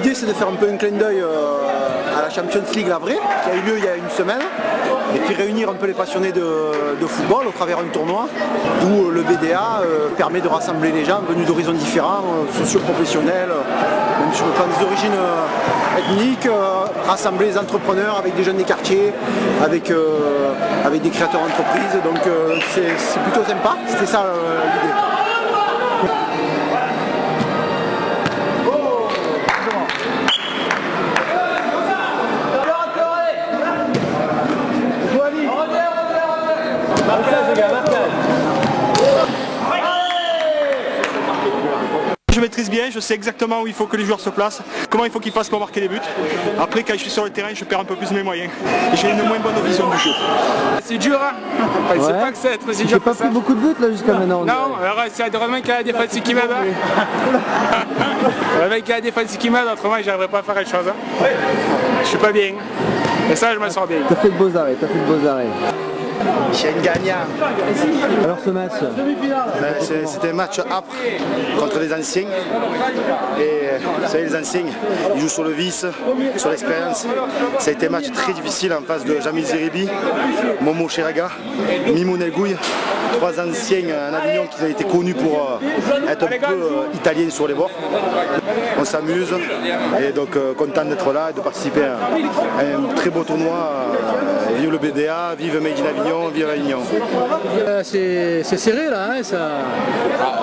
L'idée c'est de faire un peu un clin d'œil à la Champions League, la vraie, qui a eu lieu il y a une semaine, et puis réunir un peu les passionnés de football au travers d'un tournoi, d'où le BDA permet de rassembler les gens venus d'horizons différents, socio-professionnels, même sur le plan des origines ethniques, rassembler les entrepreneurs avec des jeunes des quartiers, avec des créateurs d'entreprises, donc c'est plutôt sympa, c'était ça l'idée. Je maîtrise bien, je sais exactement où il faut que les joueurs se placent, comment il faut qu'ils fassent pour marquer des buts. Après, quand je suis sur le terrain, je perds un peu plus mes moyens. Et j'ai une moins bonne vision du jeu. C'est dur, hein. Ouais. C'est pas que c'est très dur. J'ai pas pris beaucoup de buts là jusqu'à maintenant. Non, alors c'est le mec qui a la défense qui m'aide. Le mec qui a la défense qui m'aide, autrement j'arriverai pas à faire quelque chose. Hein. Je suis pas bien. Et ça, je me sens bien. T'as fait de beaux arrêts, Michel Gagnard. Alors ce match c'était un match âpre contre les anciens. Et vous savez, les anciens, ils jouent sur le vice, sur l'expérience. Ça a été un match très difficile en face de Jamil Zeribi, Momo Cheraga, Mimou Nelgouille, trois anciens en Avignon qui ont été connus pour être un peu italiens sur les bords. On s'amuse et donc content d'être là et de participer à un très beau tournoi. Vive le BDA, vive Made in Avignon, vive Avignon. c'est serré là, hein, ça.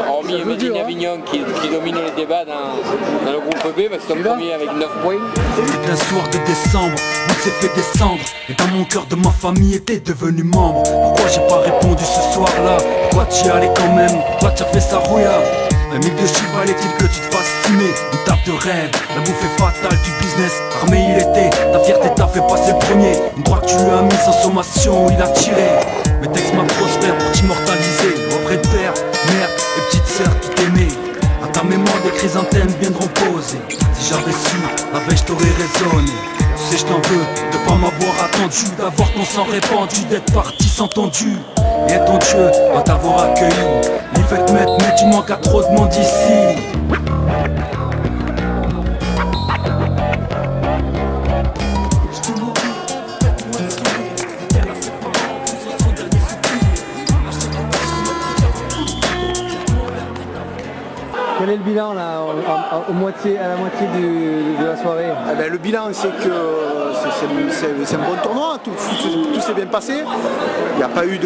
Hormis Made in Avignon qui domine les débats dans le groupe B, parce qu'ils sont premiers avec 9 points. C'était un soir de décembre, où s'est fait descendre. Et dans mon cœur de ma famille était devenu membre. Pourquoi j'ai pas répondu ce soir-là? Pourquoi t'y allais quand même? Pourquoi t'as fait ça rouillard? Un mec de chiffre, fallait-il que tu te fasses fumer? Une taf de rêve, la bouffe est fatale du business. Armé il était, ta fierté t'a fait passer le premier. Une droite tu lui as mis sans sommation, il a tiré. Mais texte ma prospère pour t'immortaliser. Auprès de père, mère et petite sœur qui t'aimaient. À ta mémoire des chrysanthèmes viendront poser. Si j'avais su, la veille je t'aurais raisonné. Tu sais je t'en veux de pas m'avoir attendu, d'avoir ton sang répandu, d'être parti sans ton dû. Et ton Dieu va t'avoir accueilli. Il fait te mettre mais tu manques à trop de monde ici. Quel est le bilan là, à la moitié de la soirée? Le bilan c'est que c'est un bon tournoi, tout s'est bien passé. Il n'y a pas eu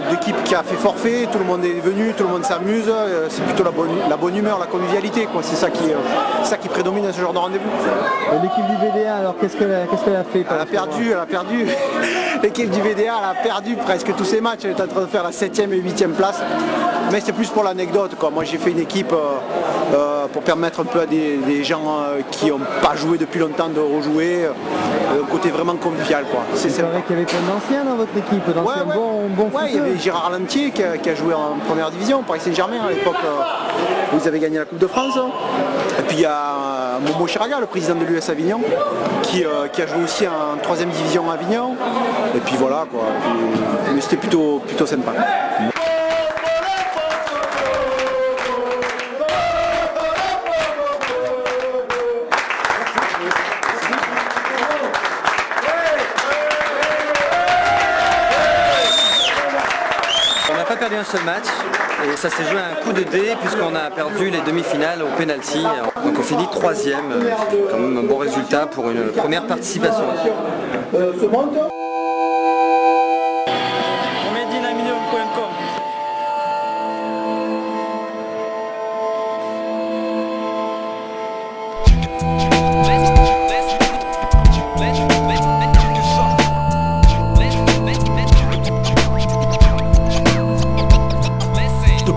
d'équipe qui a fait forfait, tout le monde est venu, tout le monde s'amuse, c'est plutôt la bonne humeur, la convivialité, quoi. C'est ça qui prédomine à ce genre de rendez-vous. L'équipe du BDA alors qu'est-ce qu'elle a fait? Elle a perdu. L'équipe du BDA elle a perdu presque tous ses matchs, elle est en train de faire la 7e et 8e place. Mais c'est plus pour l'anecdote, quoi. Moi j'ai fait une équipe pour permettre un peu à des gens qui n'ont pas joué depuis longtemps de rejouer, un côté vraiment convivial, quoi. C'est vrai qu'il y avait plein d'anciens dans votre équipe, d'anciens bons footeurs. Il y avait Gérard Lantier qui a joué en première division, Paris Saint-Germain à l'époque où ils avaient gagné la Coupe de France. Et puis il y a Momo Cheraga, le président de l'US Avignon, qui a joué aussi en 3e division à Avignon. Et puis voilà, quoi. Mais c'était plutôt sympa. On n'a pas perdu un seul match et ça s'est joué à un coup de dé puisqu'on a perdu les demi-finales au penalty. Donc on finit 3e, quand même un bon résultat pour une première participation.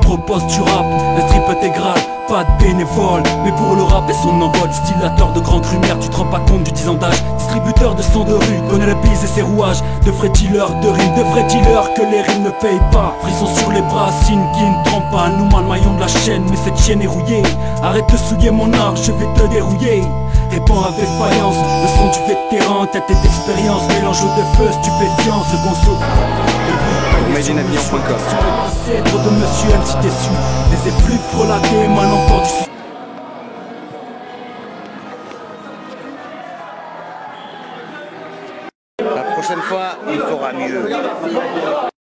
Propose du rap, un strip intégral, pas de bénévole. Mais pour le rap et son envol, distillateur de grandes rumeurs, tu te rends pas compte du 10 ans d'âge. Distributeur de sons de rue, connais le bise et ses rouages. De vrais dealers de rimes, de vrais dealers que les rimes ne payent pas. Frissons sur les bras, signe qui ne trompe pas. Nous le maillon de la chaîne, mais cette chaîne est rouillée. Arrête de souiller mon art, je vais te dérouiller. Réponds avec faïence, le son du vétéran, tête et d'expérience. Mélange de feu, stupéfiant, second souffle. MadeInAvignon.com. C'est trop de monsieur MC déçu. Des effluves frelatés, mal encore du prochaine fois, il fera mieux.